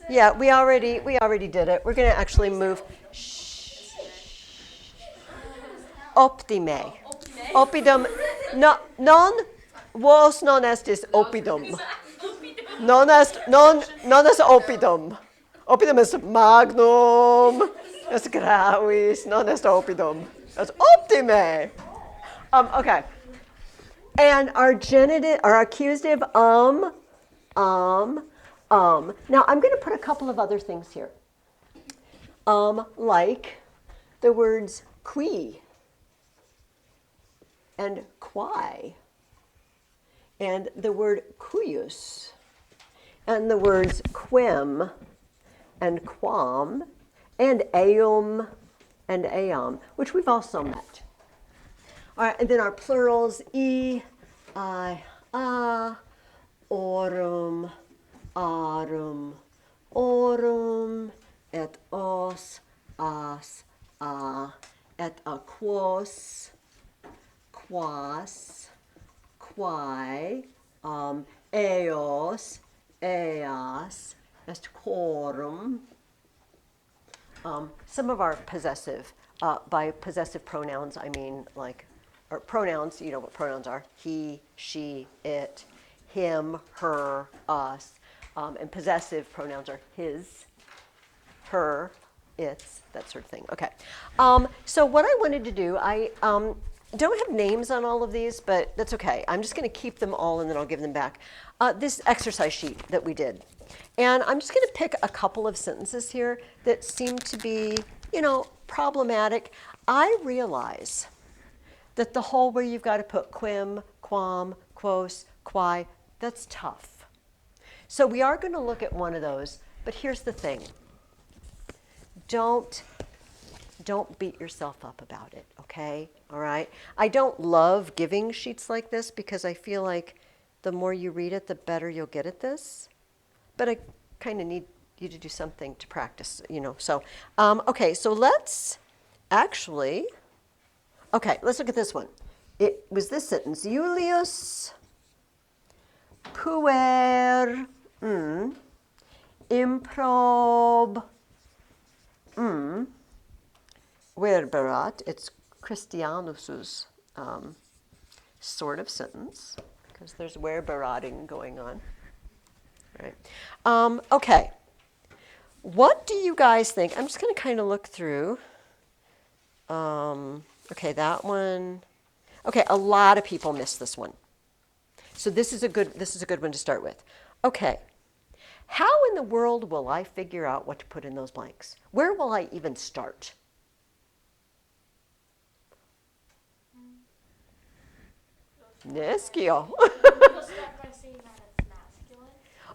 Yeah, we already did it. We're going to actually move. Optime. Oppidum. No, non vos non estis oppidum. Non est oppidum. Oppidum est magnum. Est gravis. Non est oppidum. It's optime. Okay. And our genitive, our accusative, um. Now I'm going to put a couple of other things here. Like the words qui and quae, and the word cuius, and the words quem and quam, and eum and eam, which we've also met. All right, and then our plurals, I, a, aurum, arum, aurum, et os, as, a, et aquos, quas, quae, eos, eas, est quorum. Some of our possessive, by possessive pronouns, I mean like, or pronouns, you know what pronouns are. He, she, it, him, her, us. And possessive pronouns are his, her, its, that sort of thing. Okay. So what I wanted to do, I don't have names on all of these, but that's okay. I'm just going to keep them all and then I'll give them back. This exercise sheet that we did. And I'm just going to pick a couple of sentences here that seem to be, you know, problematic. I realize that the whole where you've got to put quim, quam, quos, quae, that's tough. So we are going to look at one of those, but here's the thing. Don't beat yourself up about it, okay? All right? I don't love giving sheets like this because I feel like the more you read it, the better you'll get at this. But I kind of need you to do something to practice, you know. So, okay, so let's actually, okay, let's look at this one. It was this sentence, Julius puer improb verberat. It's Christianus's sort of sentence because there's verberating going on. Right. Okay. What do you guys think? I'm just going to kind of look through. Okay, that one. Okay, a lot of people missed this one. So this is a good one to start with. Okay. How in the world will I figure out what to put in those blanks? Where will I even start? Neschio.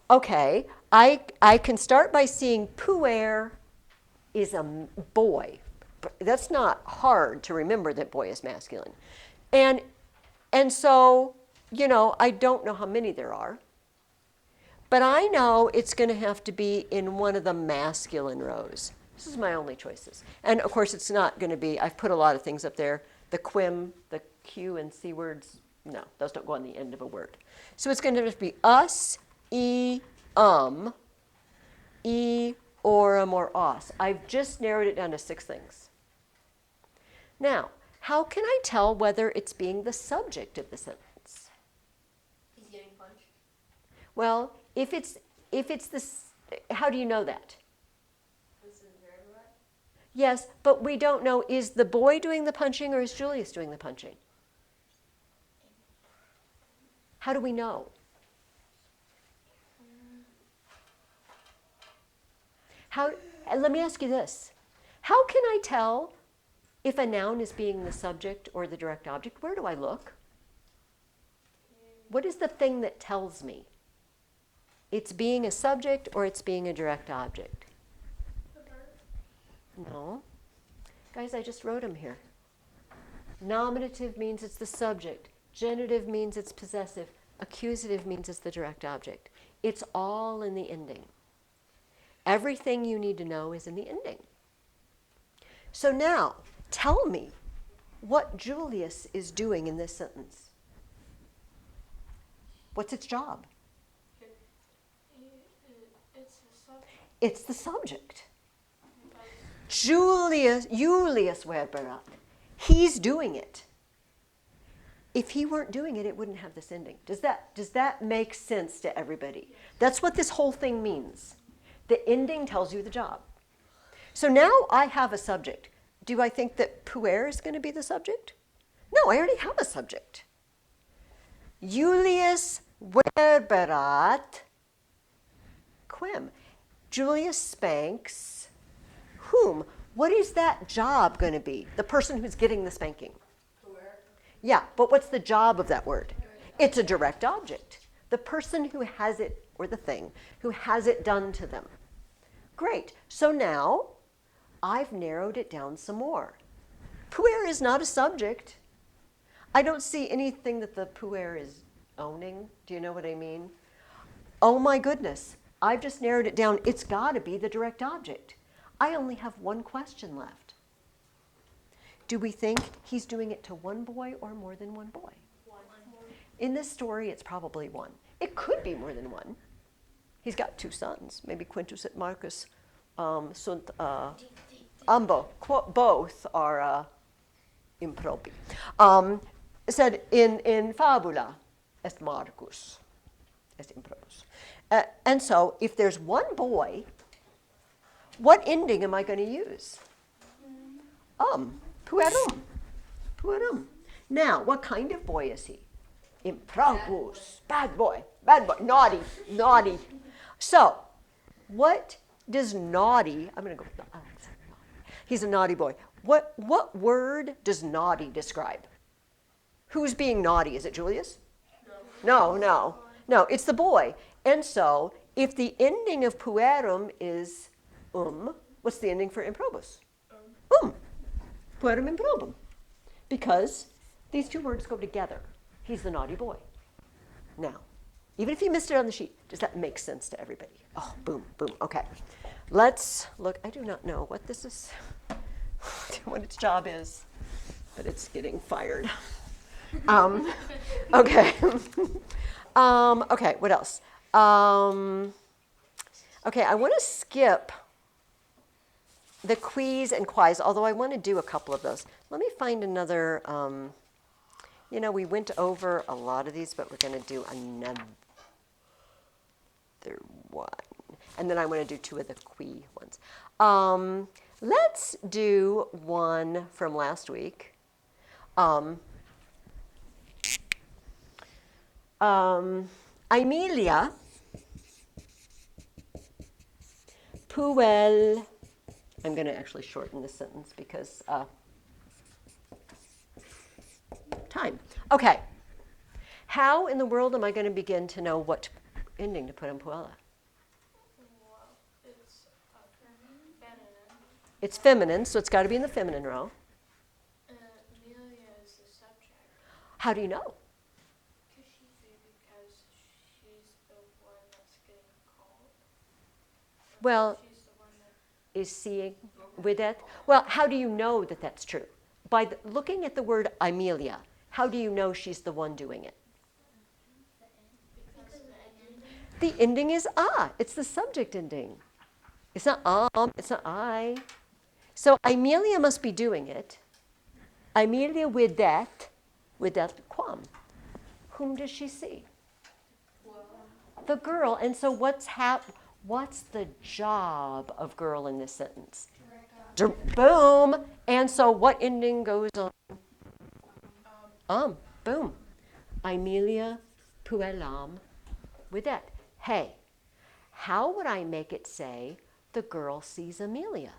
Okay, I can start by seeing puer is a boy. That's not hard to remember that boy is masculine. And so, you know, I don't know how many there are. But I know it's going to have to be in one of the masculine rows. This is my only choices. And of course, it's not going to be, I've put a lot of things up there. The quim, the Q and C words, no, those don't go on the end of a word. So it's going to be us, e, aurum, or os. I've just narrowed it down to 6 things. Now, how can I tell whether it's being the subject of the sentence? He's getting punched. Well, if it's this, how do you know that? This is very right. Yes, but we don't know, is the boy doing the punching or is Julius doing the punching? How do we know? Let me ask you this. How can I tell if a noun is being the subject or the direct object? Where do I look? What is the thing that tells me it's being a subject or it's being a direct object? The verb. No. Guys, I just wrote them here. Nominative means it's the subject. Genitive means it's possessive. Accusative means it's the direct object. It's all in the ending. Everything you need to know is in the ending. So now, tell me what Julius is doing in this sentence. What's its job? It's the subject. It's the subject. Julius Werberat. He's doing it. If he weren't doing it, it wouldn't have this ending. Does that make sense to everybody? That's what this whole thing means. The ending tells you the job. So now I have a subject. Do I think that puer is going to be the subject? No, I already have a subject. Julius Werberat quem. Julius spanks whom? What is that job going to be? The person who's getting the spanking. Yeah, but what's the job of that word? It's a direct object. The person who has it, or the thing, who has it done to them. Great. So now I've narrowed it down some more. Puer is not a subject. I don't see anything that the puer is owning. Do you know what I mean? Oh my goodness. I've just narrowed it down. It's got to be the direct object. I only have one question left. Do we think he's doing it to one boy or more than one boy? One. In this story, it's probably one. It could be more than one. He's got two sons. Maybe Quintus et Marcus sunt ambo. Both are impropi. Said in fabula est Marcus est improbus. And so if there's one boy, what ending am I going to use? Puerum. Puerum. Now, what kind of boy is he? Improbus. Bad boy. Bad boy. Naughty. Naughty. So, what does naughty, I'm going to go with naughty. He's a naughty boy. What word does naughty describe? Who's being naughty? Is it Julius? No, it's the boy. And so, if the ending of puerum is what's the ending for improbus? Puerum improbum. Because these two words go together. He's the naughty boy. Now, even if you missed it on the sheet, does that make sense to everybody? Oh, boom, boom. Okay. Let's look. I do not know what this is, what its job is, but it's getting fired. Okay. Okay, what else? Okay, I want to skip the quiz and quis, although I want to do a couple of those. Let me find another, we went over a lot of these, but we're going to do another one. And then I want to do two of the quiz ones. Let's do one from last week. Aemilia puel. I'm going to actually shorten this sentence because time. Okay. How in the world am I going to begin to know what ending to put in puella? Well, it's feminine. It's feminine, so it's got to be in the feminine row. Amelia is the subject. How do you know? Because she's the one that's getting called. Well, She's the one that. is seeing with it? Well, how do you know that that's true? By looking at the word Amelia, how do you know she's the one doing it? Because The ending is it's the subject ending. It's not it's not I. So Amelia must be doing it. Amelia with that quam. Whom does she see? The girl. And so what's the job of girl in this sentence? Boom. And so what ending goes on? Boom. Amelia puellam with that. Hey, how would I make it say the girl sees Amelia?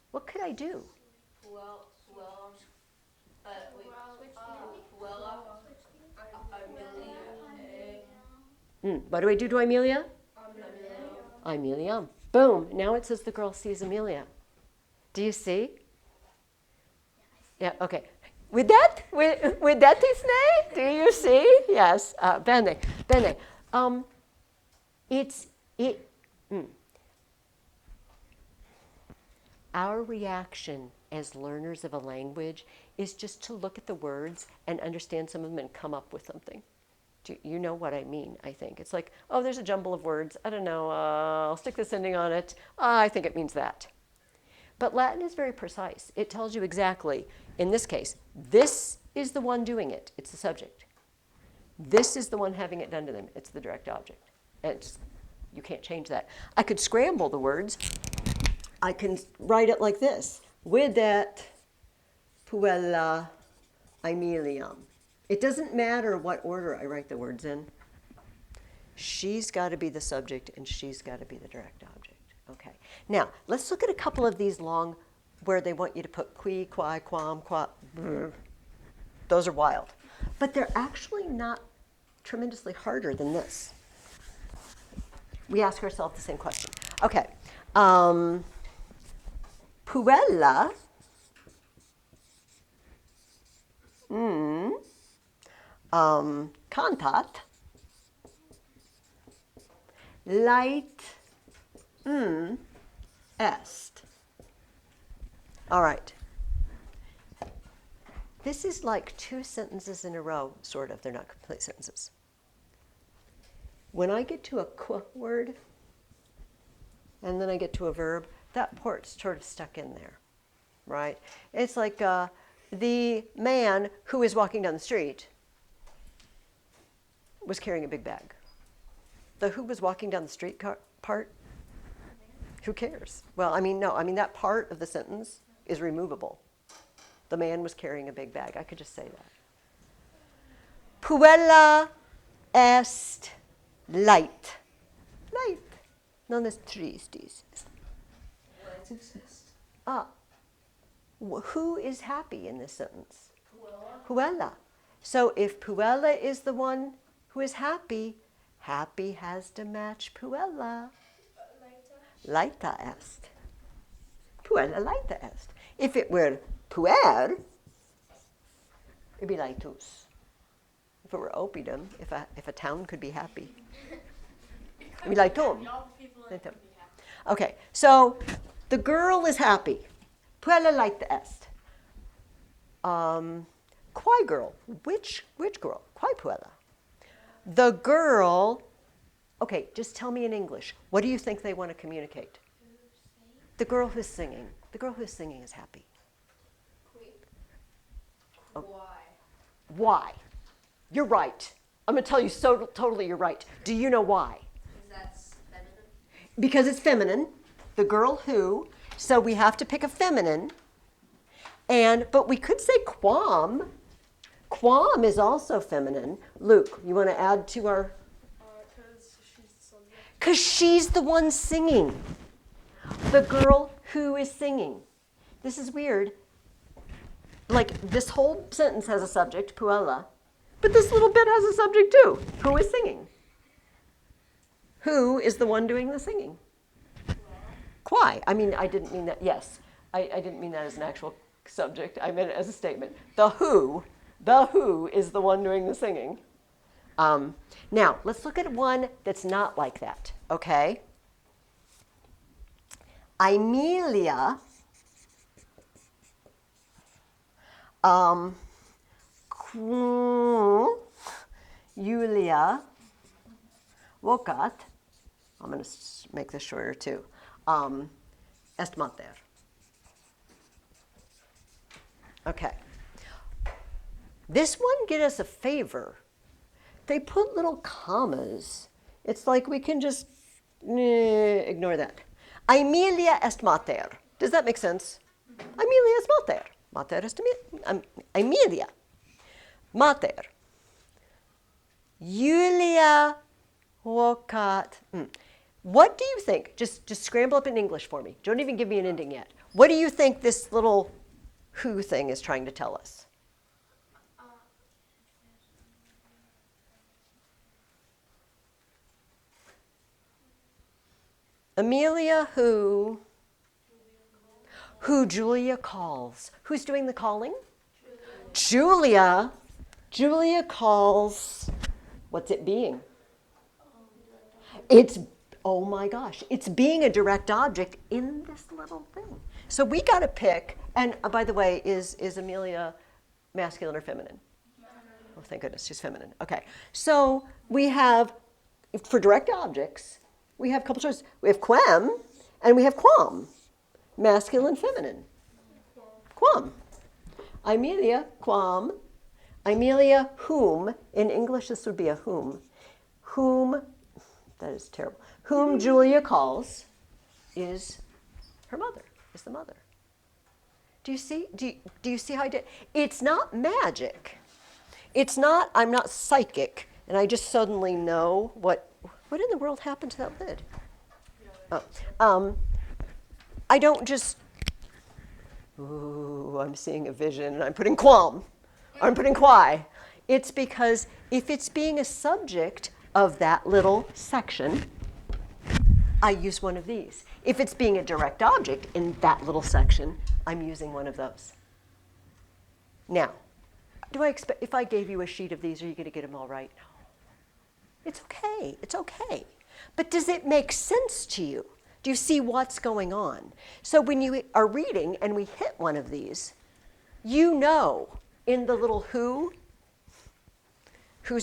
What could I do? What do I do to Amelia? Amelia. Boom. Now it says the girl sees Amelia. Do you see? Yeah, okay. With that is name? Do you see? Yes. Bene. Our reaction as learners of a language is just to look at the words and understand some of them and come up with something. You know what I mean, I think. It's like, oh, there's a jumble of words. I don't know. I'll stick this ending on it. I think it means that. But Latin is very precise. It tells you exactly, in this case, this is the one doing it. It's the subject. This is the one having it done to them. It's the direct object. You can't change that. I could scramble the words. I can write it like this. Videt puella Aemiliam. It doesn't matter what order I write the words in. She's got to be the subject and she's got to be the direct object. Okay. Now, let's look at a couple of these long where they want you to put qui, quai, quam, qua. Those are wild. But they're actually not tremendously harder than this. We ask ourselves the same question. Okay. Puella cantat light est. All right. This is like two sentences in a row, sort of. They're not complete sentences. When I get to a qu word, and then I get to a verb, that part's sort of stuck in there, right? It's like the man who is walking down the street was carrying a big bag. The who was walking down the street part, who cares? Well, I mean, no, I mean that part of the sentence is removable. The man was carrying a big bag. I could just say that. Puella est light. Light. Non est tristis. Lights exist. Who is happy in this sentence? Puella. So if Puella is the one who is happy, happy has to match Puella. Laita est. Puella laita est. If it were puer, it'd be laitus. If it were oppidum, if a town could be happy, it'd be laitum. Okay, so the girl is happy. Puella laita est. Quai girl. Which girl? Quai puella. The girl. Okay, just tell me in English. What do you think they want to communicate? The girl who's singing. The girl who's singing is happy. Oh. Why? You're right. I'm going to tell you totally you're right. Do you know why? Because that's feminine. Because it's feminine. The girl who. So we have to pick a feminine. But we could say quam. Quam is also feminine. Luke, you want to add to our... Because she's the one singing. The girl who is singing. This is weird. Like, this whole sentence has a subject, puella, but this little bit has a subject too. Who is singing? Who is the one doing the singing? Quai. I mean, I didn't mean that. Yes, I didn't mean that as an actual subject. I meant it as a statement. The who is the one doing the singing. Now, let's look at one that's not like that, okay? Aemilia Julia vocat, I'm going to make this shorter too, est mater. Okay. This one did us a favor. They put little commas. It's like we can just ignore that. Aemilia est mater. Does that make sense? Aemilia est mater. Mater est Aemilia. Mater. Julia vocat. What do you think? Just scramble up in English for me. Don't even give me an ending yet. What do you think this little who thing is trying to tell us? Amelia who Julia calls. Who's doing the calling? Julia. Julia calls. What's it being? It's, oh my gosh, it's being a direct object in this little thing. So we got to pick, and by the way, is Amelia masculine or feminine? Oh, thank goodness, she's feminine. Okay, so we have, for direct objects, we have a couple choices. We have quem and we have quam, masculine, feminine. Quam. Amelia, quam. Amelia, whom. In English, this would be a whom. Whom, that is terrible. Whom Julia calls is her mother, is the mother. Do you see? Do you see how I did? It's not magic. It's not, I'm not psychic, and I just suddenly know what in the world happened to that lid? I don't just, ooh, I'm seeing a vision, and I'm putting qualm. I'm putting quai. It's because if it's being a subject of that little section, I use one of these. If it's being a direct object in that little section, I'm using one of those. Now, do I expect, if I gave you a sheet of these, are you going to get them all right? No. It's okay. It's okay. But does it make sense to you? Do you see what's going on? So when you are reading and we hit one of these, you know in the little who's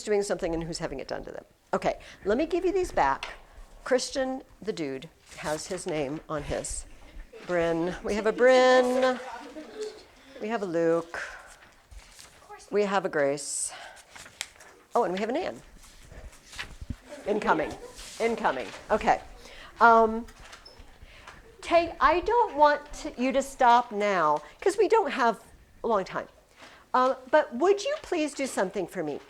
doing something and who's having it done to them. Okay, let me give you these back. Christian, the dude, has his name on his. Bryn, we have a Bryn. We have a Luke. We have a Grace. Oh, and we have an Ann. Incoming. Okay. I don't want you to stop now because we don't have a long time. But would you please do something for me?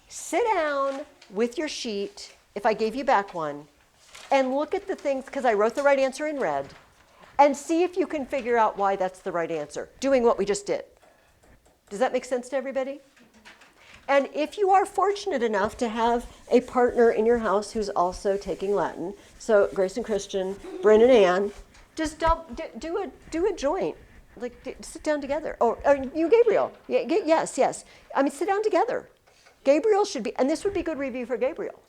Sit down with your sheet, if I gave you back one, and look at the things, because I wrote the right answer in red, and see if you can figure out why that's the right answer, doing what we just did. Does that make sense to everybody? And if you are fortunate enough to have a partner in your house who's also taking Latin, so Grace and Christian, Bryn and Ann, just do a joint. Like, sit down together. Or you, Gabriel. Yes. I mean, sit down together. Gabriel should be, and this would be good review for Gabriel.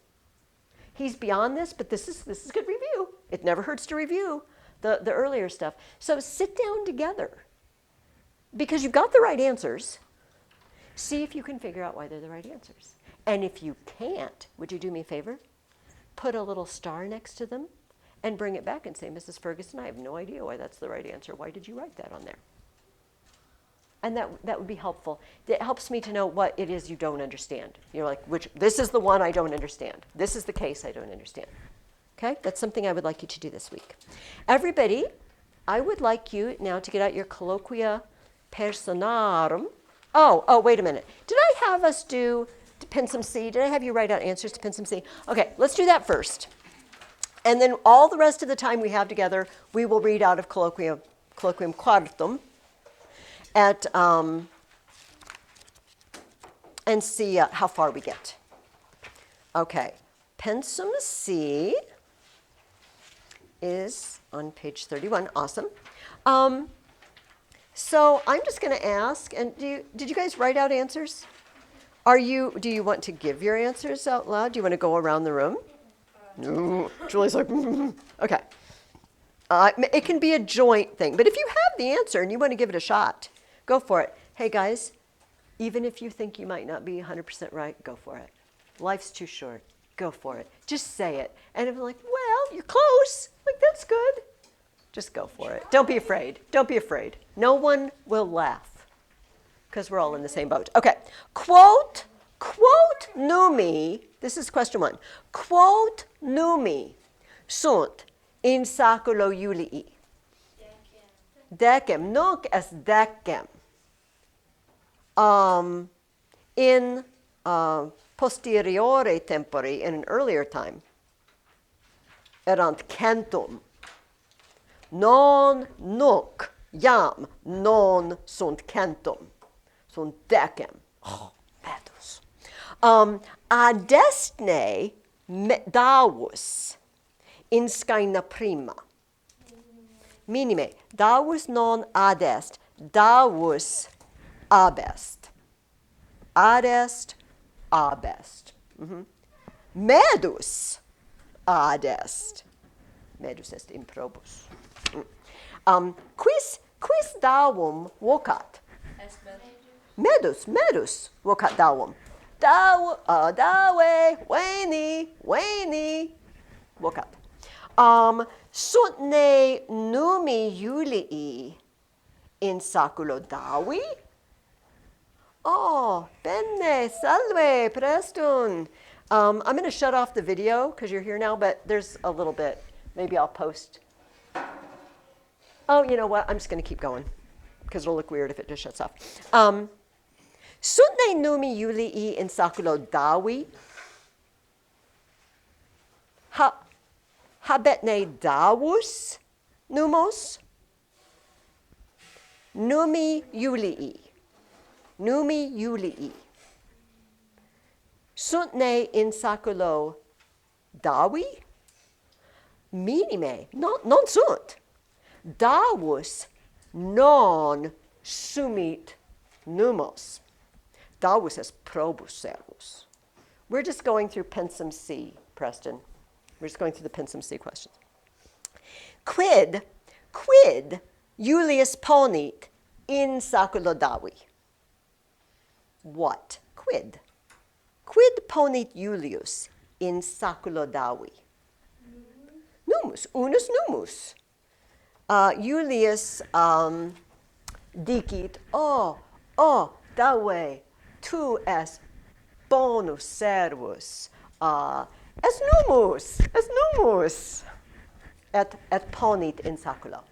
He's beyond this, but this is good review. It never hurts to review the earlier stuff. So sit down together. Because you've got the right answers. See if you can figure out why they're the right answers. And if you can't, would you do me a favor? Put a little star next to them and bring it back and say, Mrs. Ferguson, I have no idea why that's the right answer. Why did you write that on there? And that would be helpful. It helps me to know what it is you don't understand. You're like, this is the one I don't understand. This is the case I don't understand. Okay? That's something I would like you to do this week. Everybody, I would like you now to get out your colloquia personarum. Oh, wait a minute. Did I have us do Pensum C? Did I have you write out answers to Pensum C? Okay, let's do that first. And then all the rest of the time we have together, we will read out of Colloquium Quartum and see how far we get. Okay, Pensum C is on page 31. Awesome. So I'm just going to ask, and did you guys write out answers? Do you want to give your answers out loud? Do you want to go around the room? No. Julie's like, okay. It can be a joint thing, but if you have the answer and you want to give it a shot, go for it. Hey guys, even if you think you might not be 100% right, go for it. Life's too short. Go for it. Just say it. And if you're like, well, you're close, like that's good. Just go for it. Don't be afraid. Don't be afraid. No one will laugh because we're all in the same boat. Okay. Quote numi. This is question 1. Quote numi sunt in saculo Julii. Decem. Nunc est decem. In posteriore tempori, in an earlier time, erant centum. Non nunc jam non sunt centum, sunt decem. Oh, medus. Adestne davus in scaena prima. Minime, davus non adest, davus abest. Adest, abest. Medus adest. Medus est improbus. Quis davum vocat? Est medus. medus, vocat dawum. Dawe, weni, vocat. Sutne numi Julii in saculo dawi. Oh, bene, salve, preston. I'm going to shut off the video because you're here now, but there's a little bit. Maybe I'll post. Oh, you know what? I'm just going to keep going because it'll look weird if it just shuts off. Sutne numi Julii in saculo dawi. Habetne davus numos. Numi Julii. Numi Julii. Suntne in saculo dawi. Minime, non sunt. Davus non sumit numos. Davus est probus servus. We're just going through Pensum C, Preston. We're just going through the Pensum C questions. Quid Julius ponit in saculo davi? What? Quid ponit Julius in saculo davi? Numus, unus numus. Julius dicit, dawe, tu es bonus servus, es numus, et ponit in saculo.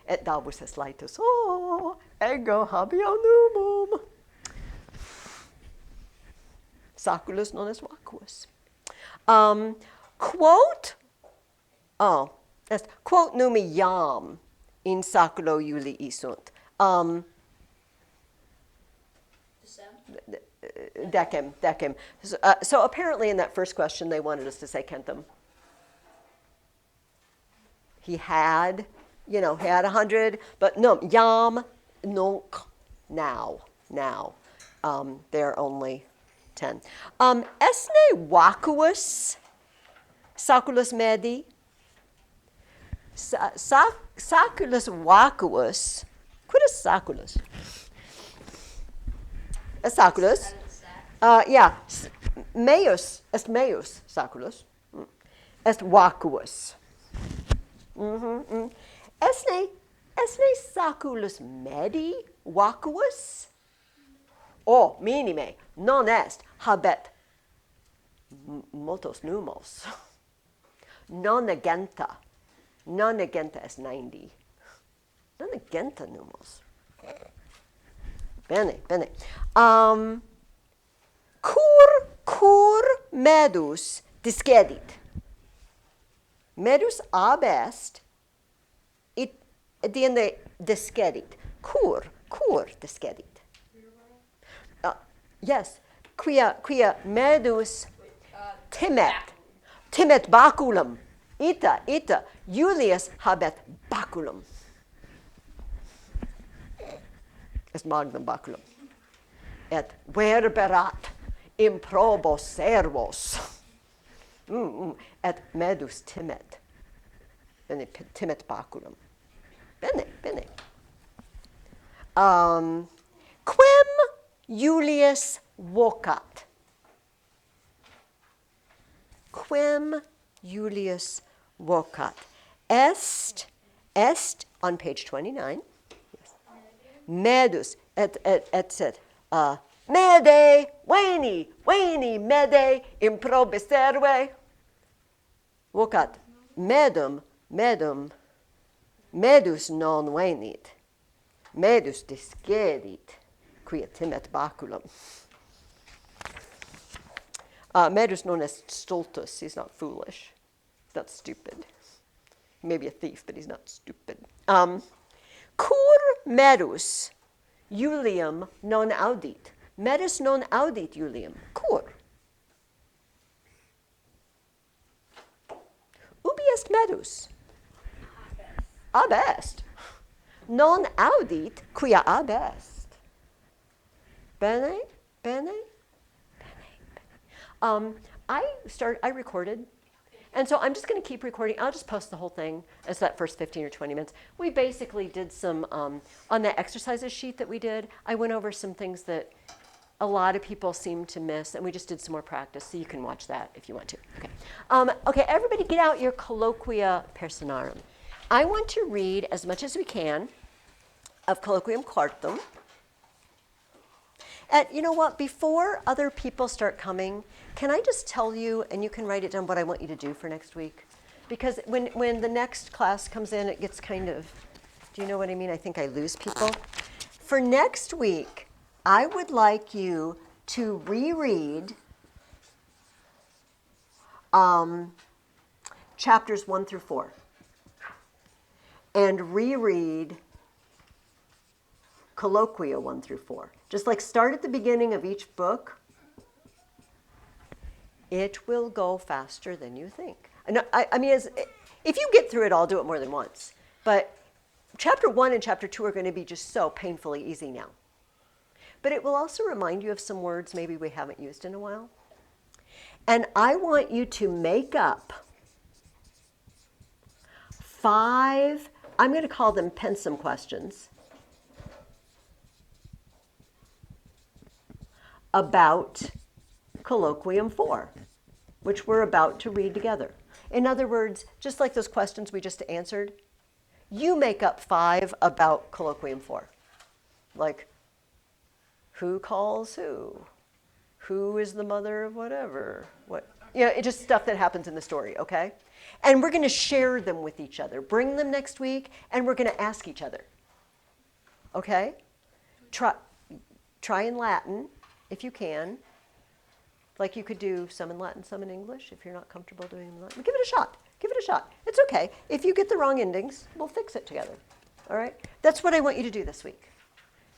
Et davus es laetus, ego habeo numum. Saculus non est vacuus. Quote numi jam in saculo Julii sunt. Decem. So apparently in that first question they wanted us to say centum. He had 100, but no, jam, nunc, now. They're only 10. Esne vacuus saculus medi. Saculus vacuus. Quid is saculus? Saculus. Yeah. Meus saculus. Est vacuus. Esne saculus medi vacuus? Minime, non est habet multos numos. Non agenta est 90. Non agenta numos. Bene. Cur medus discedit. Medus ab est, it diende discedit. Cur discedit. Yes, quia medus timet baculum. Ita, Julius habet baculum. Est magnum baculum. Et verberat improbo servos. Et medus timet. Bene, timet baculum. Bene. Quem Julius vocat? Quem Julius vocat? Est on page 29. Yes. Medus et mede veni mede improbe serve vocat medum medus non venit medus discedit quia timet baculum. Medus non est stultus. He's not foolish. He's not stupid. He may be a thief, but he's not stupid. Cur medus Julium non audit. Medus non audit Julium. Cur? Ubi est medus? Ab est. Non audit quia ab est. Bene. I recorded And so I'm just going to keep recording. I'll just post the whole thing as that first 15 or 20 minutes. We basically did some, on that exercises sheet that we did, I went over some things that a lot of people seem to miss, and we just did some more practice, so you can watch that if you want to. Okay, everybody get out your colloquia personarum. I want to read as much as we can of Colloquium Quartum. And you know what, before other people start coming, can I just tell you, and you can write it down, what I want you to do for next week? Because when the next class comes in, it gets kind of, do you know what I mean? I think I lose people. For next week, I would like you to reread chapters 1 through 4 and reread Colloquia 1 through 4. Just like start at the beginning of each book. It will go faster than you think. I mean, if you get through it, I'll do it more than once. But chapter 1 and chapter 2 are going to be just so painfully easy now. But it will also remind you of some words maybe we haven't used in a while. And I want you to make up 5, I'm going to call them pensum questions, about Colloquium 4, which we're about to read together. In other words, just like those questions we just answered, you make up 5 about Colloquium 4. Like, who calls who? Who is the mother of whatever? What? You know, it's just stuff that happens in the story, okay? And we're going to share them with each other. Bring them next week, and we're going to ask each other. Okay? Try in Latin, if you can. Like you could do some in Latin, some in English, if you're not comfortable doing them in Latin. But give it a shot. Give it a shot. It's okay. If you get the wrong endings, we'll fix it together. All right? That's what I want you to do this week.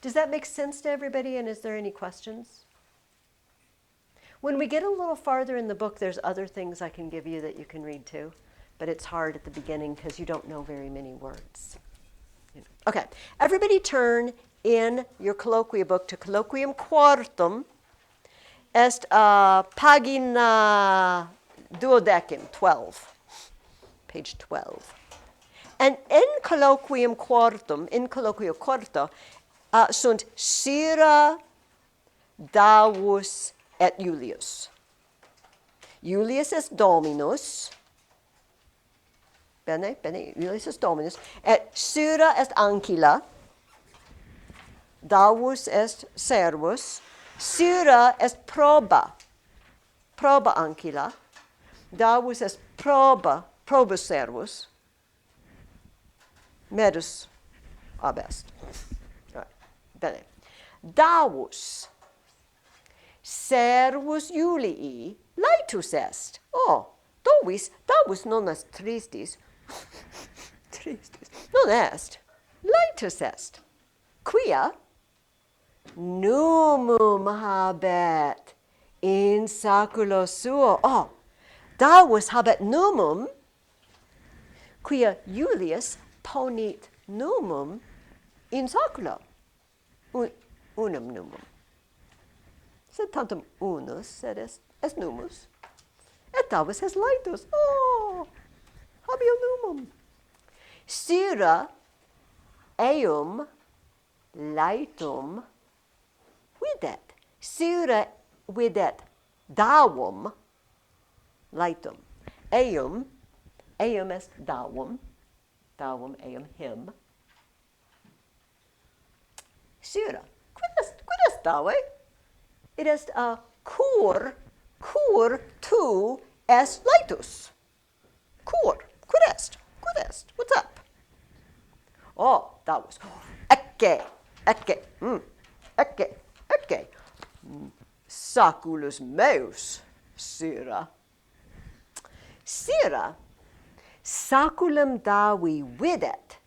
Does that make sense to everybody, and is there any questions? When we get a little farther in the book, there's other things I can give you that you can read too, but it's hard at the beginning because you don't know very many words. Okay, everybody turn in your colloquia book to Colloquium Quartum, est pagina 12, page 12. And in Colloquium Quartum, in Colloquio Quarto, sunt Syra, Davus, et Julius. Julius est Dominus. Bene, Julius est Dominus. Et Syra est Ancilla. Davus est Servus. Syra est proba. Proba Ancilla. Davus est probus Servus. Medus abest. Right. Bene. Davus Servus Julii laetus est. Oh, Davus non est tristis. Tristis. Non est. Laetus est. Quia numum habet in saculo suo. Oh, Davus habet numum, quia Julius ponit numum in saculo. Unum numum. Sed tantum unus, sed est numus. Et Davus est laetus. Oh, habeo numum. Syra eum laetum videt. Syra videt davum laetum. Eum est davum eum him. Syra, quid est dave? It est cur tu est laetus. Cur, quid est? What's up? Oh, Davus. Ecce. Saculus meus, Syra. Syra, saculum davi videt.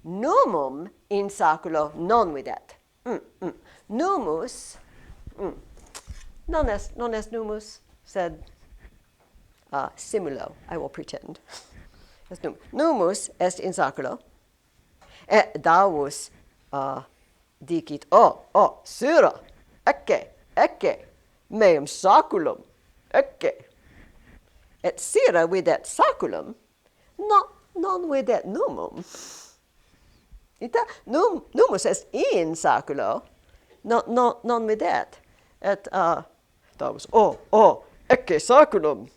Numum in saculo non videt. Numus, non est numus, sed simulo, I will pretend. Numus est in saculo. Et Davus dicit, Syra, ecce, meum saculum, ecce. et sira videt saculum, non videt numum. Ita numus est in saculo, non videt. Et Davus, ecce saculum.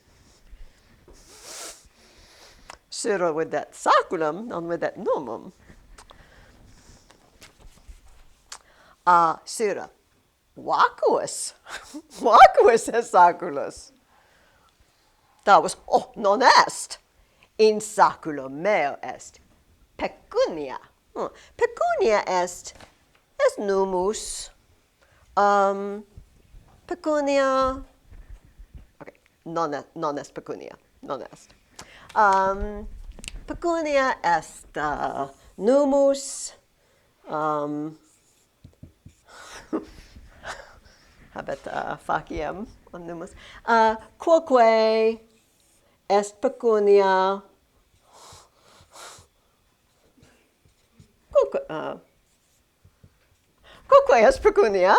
Sira videt saculum, non videt numum. Sira, vacuus. Vacuus est saculus. Davus, non est. In saculo meo est pecunia. Pecunia est numus. Pecunia. Okay, non est pecunia. Non est. Pecunia est numus. Habet faciem on numus. Quoque est pecunia. Quoque est pecunia.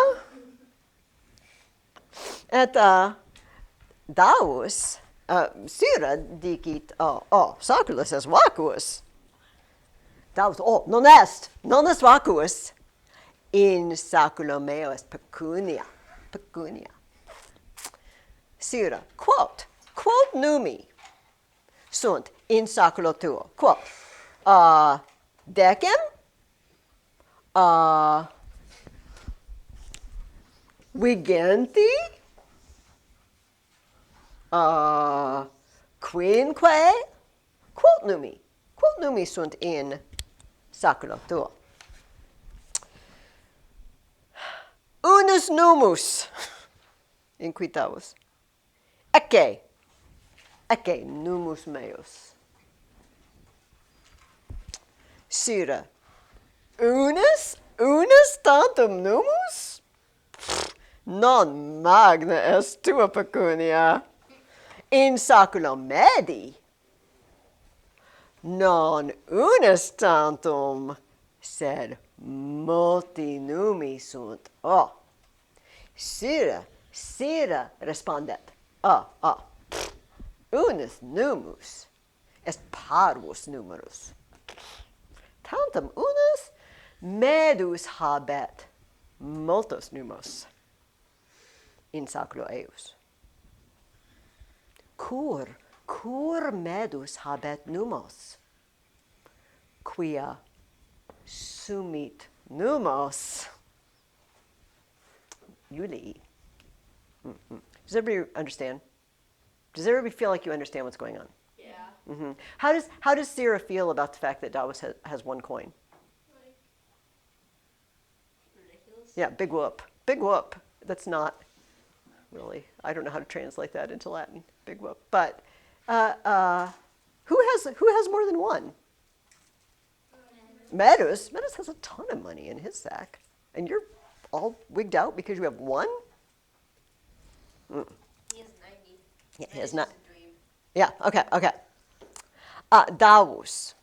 Et Davus, sira dicit, saculus est vacuus. Davus, non est vacuus. In saculo meo est pecunia. Sira, quot numi sunt in saculo tuo? Quot? Decem? Vigenti? Quinque? Quot numi sunt in saculo tuo? Unus numus, inquitavus. Ecce numus meus. Sira, unus tantum numus? Non magna est tua pecunia. In saculo medi, non unus tantum, sed multi numi sunt. Sira respondet. Unus numus est parvus numerus. Tantum unus medus habet multos numos in saculo eius. Cur medus habet numos, quia sumit numos Julii. Does everybody understand? Does everybody feel like you understand what's going on? Yeah. Mm-hmm. How does Sarah feel about the fact that Davos has one coin? Like, Ridiculous. Yeah, big whoop. Big whoop. That's not really, I don't know how to translate that into Latin. Big whoop. But who has more than one? Medus has a ton of money in his sack. And you're all wigged out because you have one? He has 90. Yeah, he That has is not. just a dream. Yeah, okay. Davus.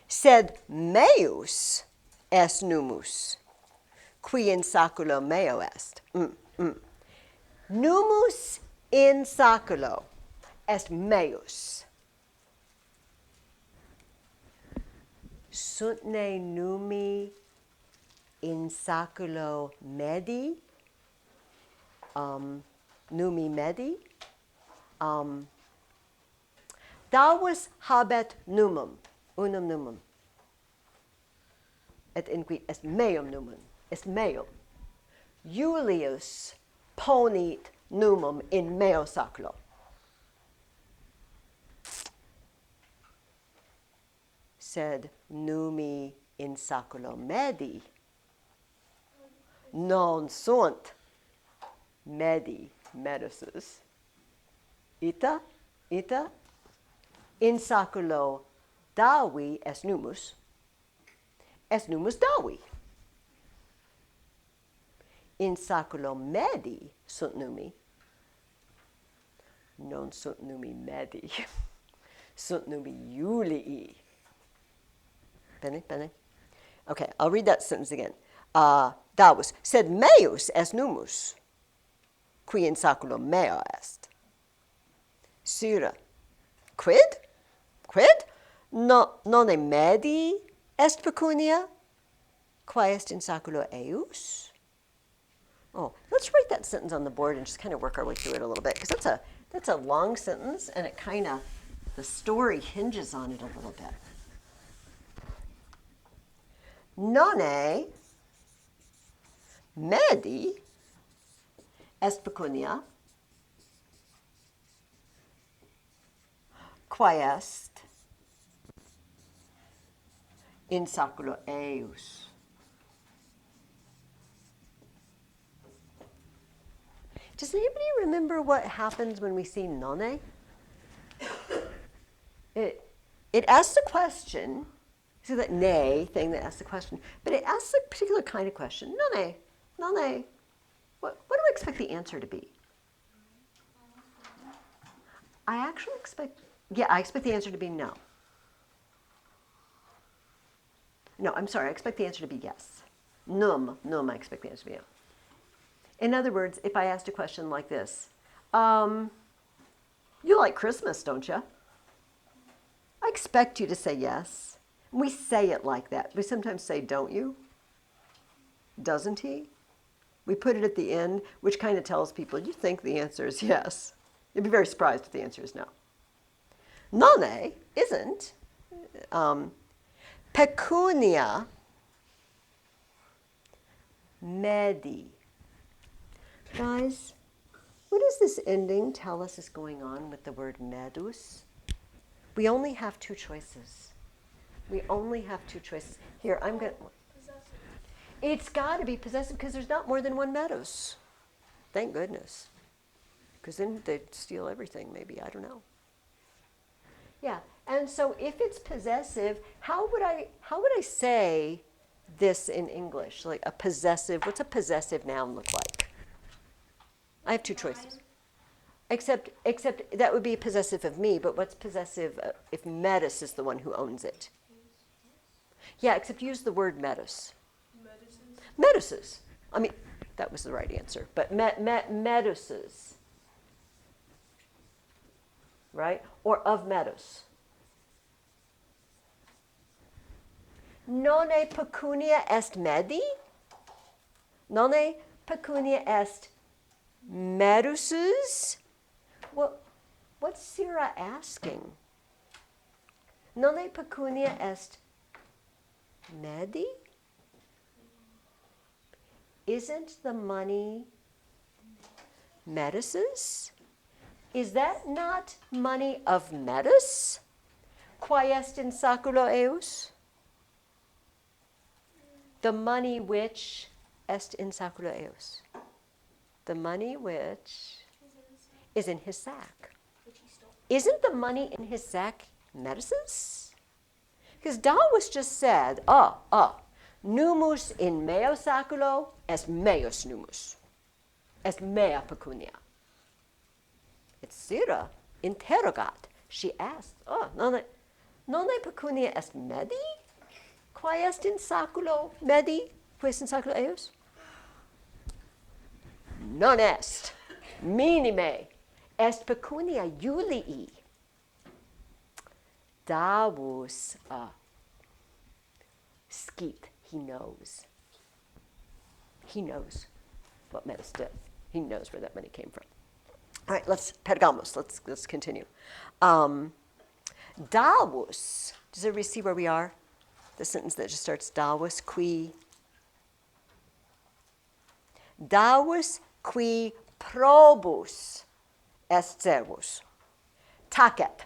Sed meus est numus, qui in saculo meo est. Numus in saculo est meus. Sunt ne numi in saculo medi? Numi medi? Davus habet numum, unum numum. Et inquit est meum numum, est meum. Julius ponit numum in meo saculo. Sed numi in saculo medi non sunt medi meduses. Ita in saculo davi est numus davi. In saculo medi sunt numi, non sunt numi medi, sunt numi Julii. Bene? Okay, I'll read that sentence again. Davus, sed meus est numus, qui in saculo meo est. Syra. Quid? Non è medi est pecunia? Quae est in saculo eius? Oh, let's write that sentence on the board and just kind of work our way through it a little bit, because that's a long sentence, and it kind of, the story hinges on it a little bit. Non è medi est pecunia, quae est in saculo eius. Does anybody remember what happens when we see nonne? It asks a question. See that nay thing that asks the question, but it asks a particular kind of question. Nonne. What do I expect the answer to be? I expect the answer to be no. No, I'm sorry, I expect the answer to be yes. Num, I expect the answer to be no. In other words, if I asked a question like this, you like Christmas, don't you? I expect you to say yes. We say it like that. We sometimes say, don't you? Doesn't he? We put it at the end, which kind of tells people, you think the answer is yes. You'd be very surprised if the answer is no. Nonne isn't. Pecunia medi. Guys, what does this ending tell us is going on with the word medus? We only have two choices. Here, I'm going to... Possessive. It's got to be possessive because there's not more than one medus. Thank goodness. Because then they'd steal everything, maybe. I don't know. Yeah, and so if it's possessive, how would I say this in English? Like a possessive, what's a possessive noun look like? I have two choices. Except that would be possessive of me, but what's possessive if medus is the one who owns it? Yeah, except use the word medus. Meduses. I mean, that was the right answer, but meduses. Right? Or of medus. Nonne pecunia est medi? Nonne pecunia est meduses? Well, what's Sira asking? Nonne pecunia est medi? Isn't the money meduses? Is that not money of medus? Quae est in saculo eius? The money which est in saculo eius. The money which is in his sack. Isn't the money in his sack medus's? Because Dawes just said, numus in meo saculo est meus numus, est mea pecunia. It's Sira interrogat. She asked, nonne pecunia est medi? Quae est in saculo medi? Quae est in saculo eius? Non est. Minime est pecunia Julii. Davus skeet. He knows. He knows what medus did. He knows where that money came from. All right, let's pedgamos. Let's continue. Davus. Does everybody see where we are? The sentence that just starts Davus qui. Davus qui probus est servus. Tacet.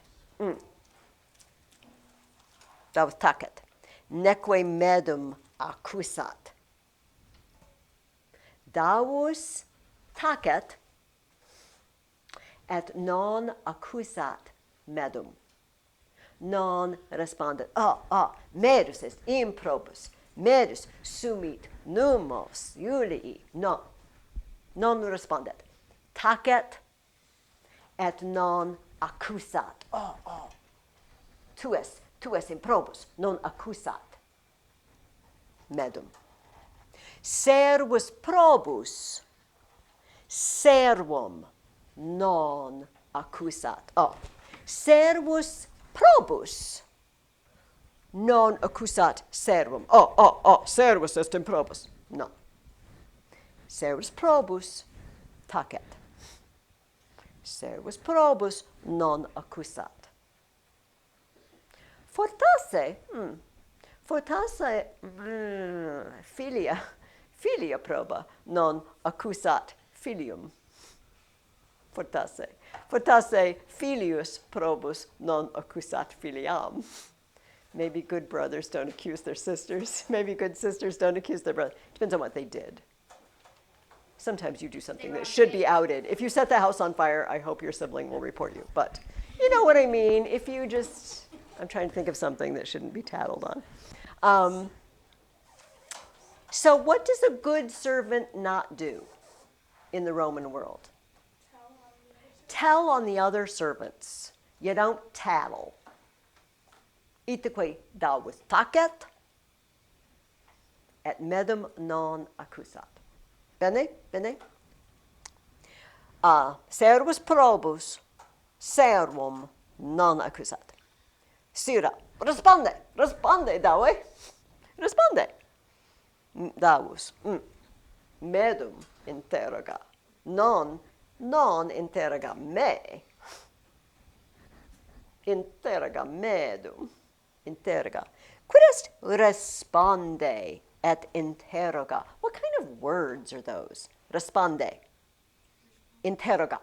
Davus tacet. Neque medum accusat. Davus tacet et non accusat medum. Non respondet. Medus est improbus. Medus sumit numos Julii. No. Non respondet. Tacet et non accusat. Tu es improbus. Non accusat medum. Servus probus. Servum non accusat. Oh, servus probus non accusat servum. Servus est improbus. No. Servus probus tacet. Servus probus non accusat. Fortasse, filia proba non accusat filium. Fortasse filius probus non accusat filiam. Maybe good brothers don't accuse their sisters. Maybe good sisters don't accuse their brothers. Depends on what they did. Sometimes you do something that should be outed. If you set the house on fire, I hope your sibling will report you. But you know what I mean. If you just, I'm trying to think of something that shouldn't be tattled on. So what does a good servant not do in the Roman world? Tell on the other servants. You don't tattle. Itaque davus tacet, et medum non accusat. Bene? Bene? Servus probus, servum non accusat. Sira, responde, daue. Responde. Davus. Medum interroga. Non interroga me. Interroga medum. Interroga. Quid est responde et interroga? What kind of words are those? Responde. Interroga.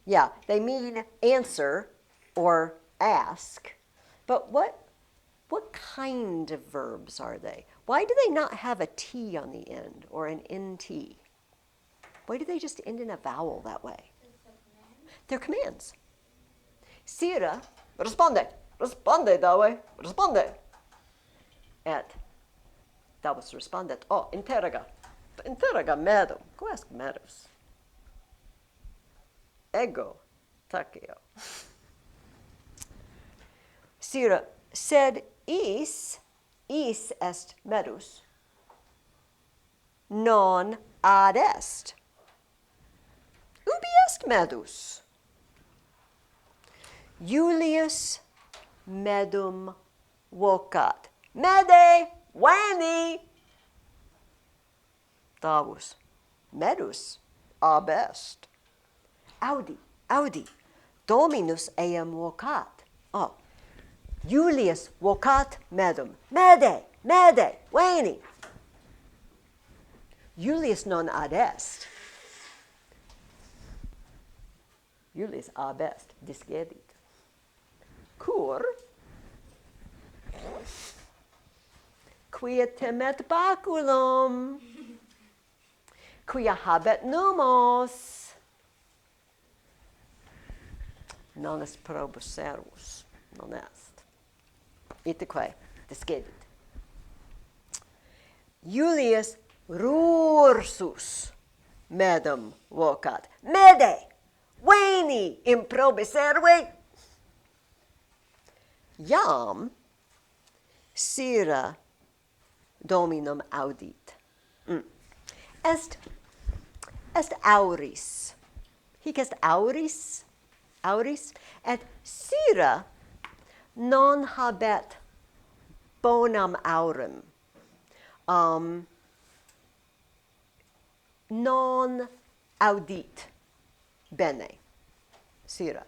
Yeah, they mean answer or ask. But what kind of verbs are they? Why do they not have a T on the end or an NT? Why do they just end in a vowel that way? They're commands. Sira, responde. Responde, daue. Responde. Et davus respondet. Oh, interroga. Interroga medum. Quest medus. Ego taceo. Sira, sed is est medus, non ad est. Ubi est medus? Julius medum vocat. Mede, veni. Davus, medus ab est. Audi, Dominus eam vocat. Oh, Julius vocat medum. Mede, veni. Julius non ad est. Julius ab est, discedit. Cur, quia temet baculum, quia habet numos, non est probus servus, non est. Itaque, discedit. Julius rursus medum vocat. Mede, veni improbe serve. Iam sira dominum audit. Est auris. Hic est auris, et sira non habet bonam aurem. Non audit bene, sira.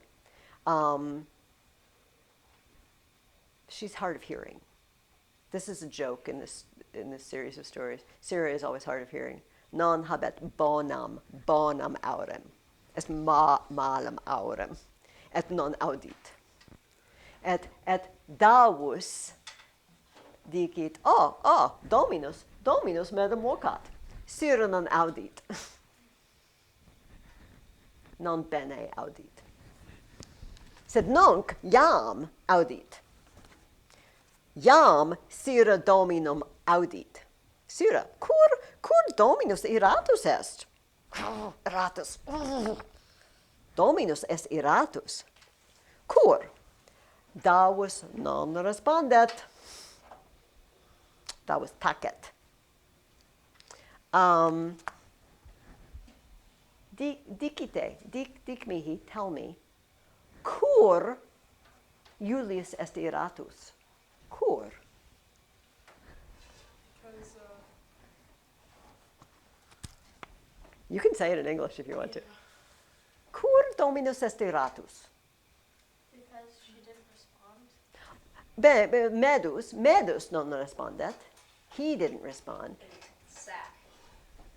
She's hard of hearing. This is a joke in this series of stories. Sira is always hard of hearing. Non habet bonam aurem. Est malam aurem. Et non audit. Et davus dicit, Dominus medum vocat. Sira non audit. Non bene audit. Sed nunc iam audit. Iam sira dominum audit. Sira, cur Dominus iratus est? Iratus. Dominus est iratus. Cur? Davus non respondet. Davus tacet. dic mihi, tell me, cur Julius est iratus? Cur? Because, You can say it in English if you want to. yeah. Cur Dominus est iratus? Because she didn't respond. Medus non respondet. He didn't respond. Sack.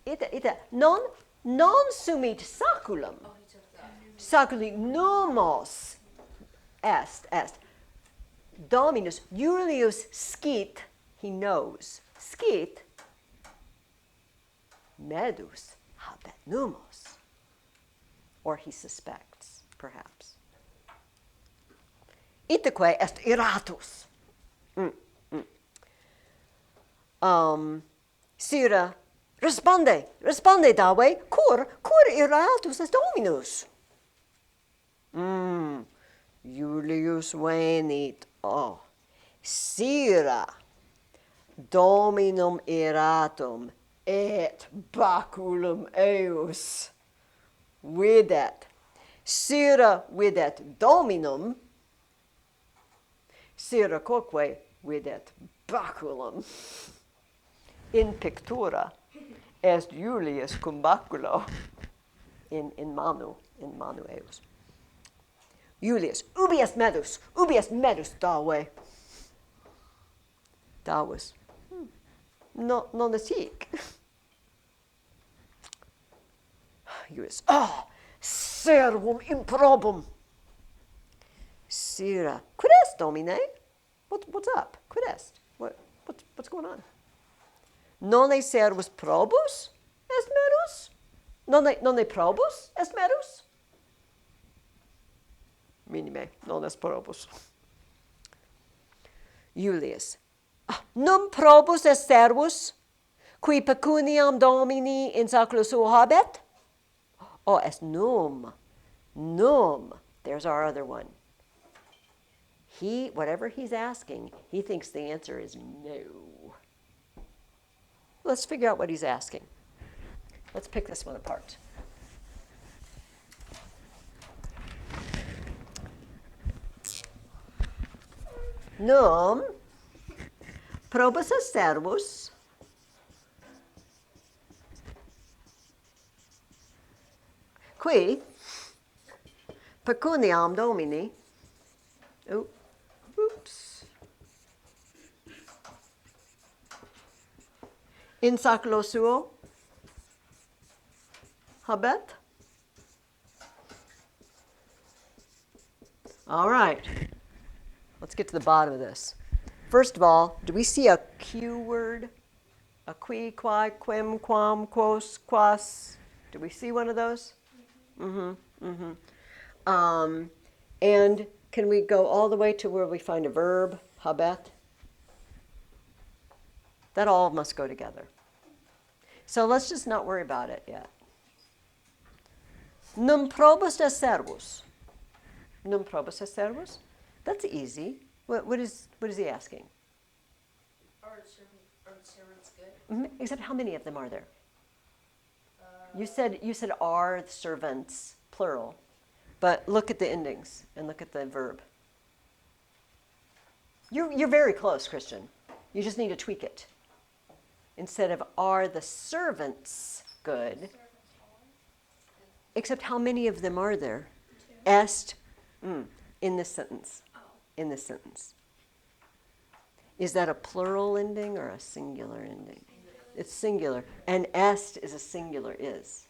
Ita, non sumit saculum. Oh, he took that. Saculi numos est. Dominus Julius scit, he knows. Scit, medus habet numos. Or he suspects, perhaps. Itaque est iratus. Sira, responde Dave, cur iratus est Dominus? Julius venit, Sira, Dominum iratum, et baculum eius, videt. Sira videt Dominum, Sira quoque videt baculum. In pictura est Julius cum baculo in manu eius. Julius, ubi est medus Dave. Davus. Non est hic. Julius, servum improbum. Sira, quid est, Domine? What's up? Quid est? What's going on? Non servus probus est merus? Non probus est merus? Minime, non est probus. Julius, num probus est servus, qui pecuniam Domini in saculo suo habet? Est num. There's our other one. Whatever he's asking, he thinks the answer is no. Let's figure out what he's asking. Let's pick this one apart. Num probus est servus qui pecuniam Domini. Oops. In saculo suo habet. All right. Let's get to the bottom of this. First of all, do we see a Q word? A qui, quai, quim, quam, quos, quas? Do we see one of those? And can we go all the way to where we find a verb, habet? That all must go together. So let's just not worry about it yet. Num probus est servus. Num probus est servus? That's easy. What is he asking? Are the servants good? Except how many of them are there? You said are the servants, plural. But look at the endings and look at the verb. You're very close, Christian. You just need to tweak it. Instead of are the servants good, except how many of them are there? Est, in this sentence. In this sentence. Is that a plural ending or a singular ending? It's singular. And est is a singular is.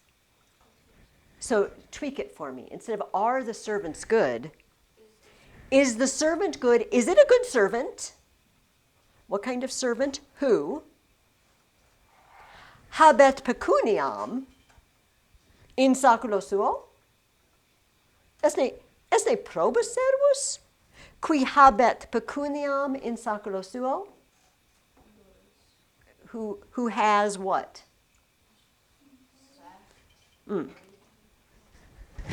So tweak it for me. Instead of are the servants good, is the servant good? Is it a good servant? What kind of servant? Who? Habet pecuniam in saculo suo? Est ne probus servus? Qui habet pecuniam in saculo suo? Who has what?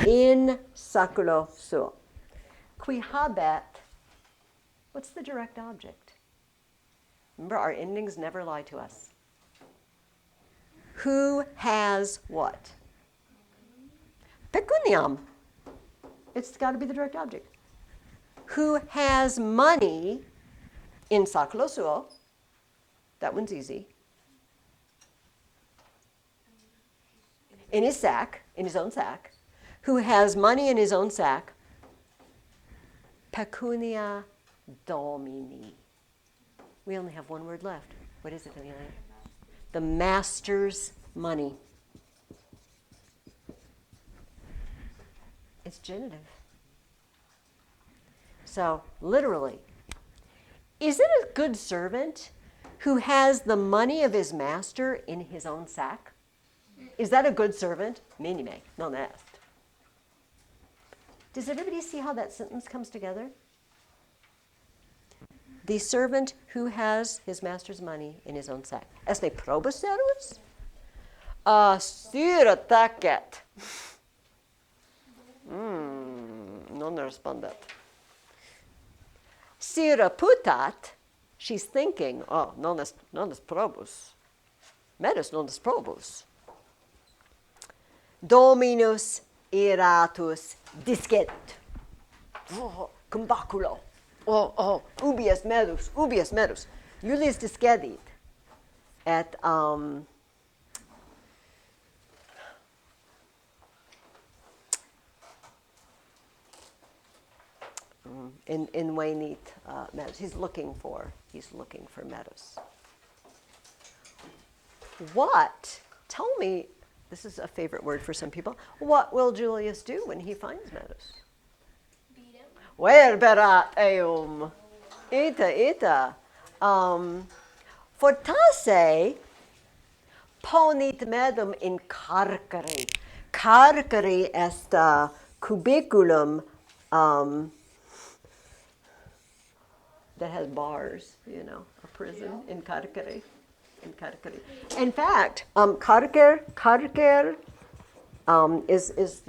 In saculo suo. Qui habet, what's the direct object? Remember, our endings never lie to us. Who has what? Pecuniam. It's got to be the direct object. Who has money in saklosuo. That one's easy. In his sack, in his own sack. Who has money in his own sack. Pecunia domini. We only have one word left. What is it, Amelia? The master's money. It's genitive. So, literally, is it a good servant who has the money of his master in his own sack? Is that a good servant? Minime, non est. Does everybody see how that sentence comes together? The servant who has his master's money in his own sack. Esne probus servus? Syra tacet. Non respondet. Syra putat. She's thinking, oh, non est probus. Medus non est probus. Dominus iratus discet. Oh, cum baculo. Oh, ubius medus. Julius discedit. Et, in Wainit medus. He's looking for medus. What? Tell me, this is a favorite word for some people. What will Julius do when he finds medus? Beat him. Verberat eum. Ita. Fortasse ponit medum in carcere. Carcere est cubiculum that has bars, a prison in carcere. In fact, carcer is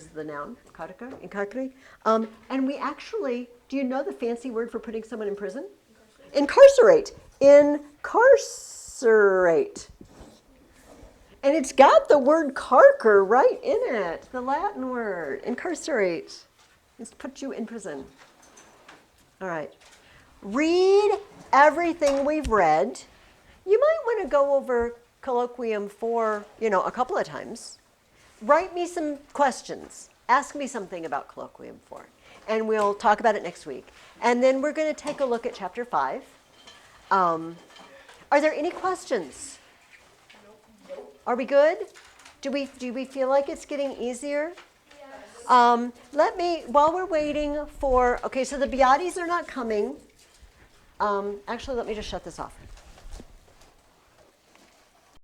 the noun, carcer, in carcere. And we actually, do you know the fancy word for putting someone in prison? Incarcerate. Incarcerate. And it's got the word carcer right in it, the Latin word, incarcerate. It's to put you in prison. All right. Read everything we've read. You might want to go over colloquium 4, a couple of times. Write me some questions. Ask me something about colloquium 4. And we'll talk about it next week. And then we're going to take a look at chapter 5. Are there any questions? Nope. Are we good? Do we feel like it's getting easier? Yes. While we're waiting for, okay, so the Beatis are not coming. Actually, let me just shut this off.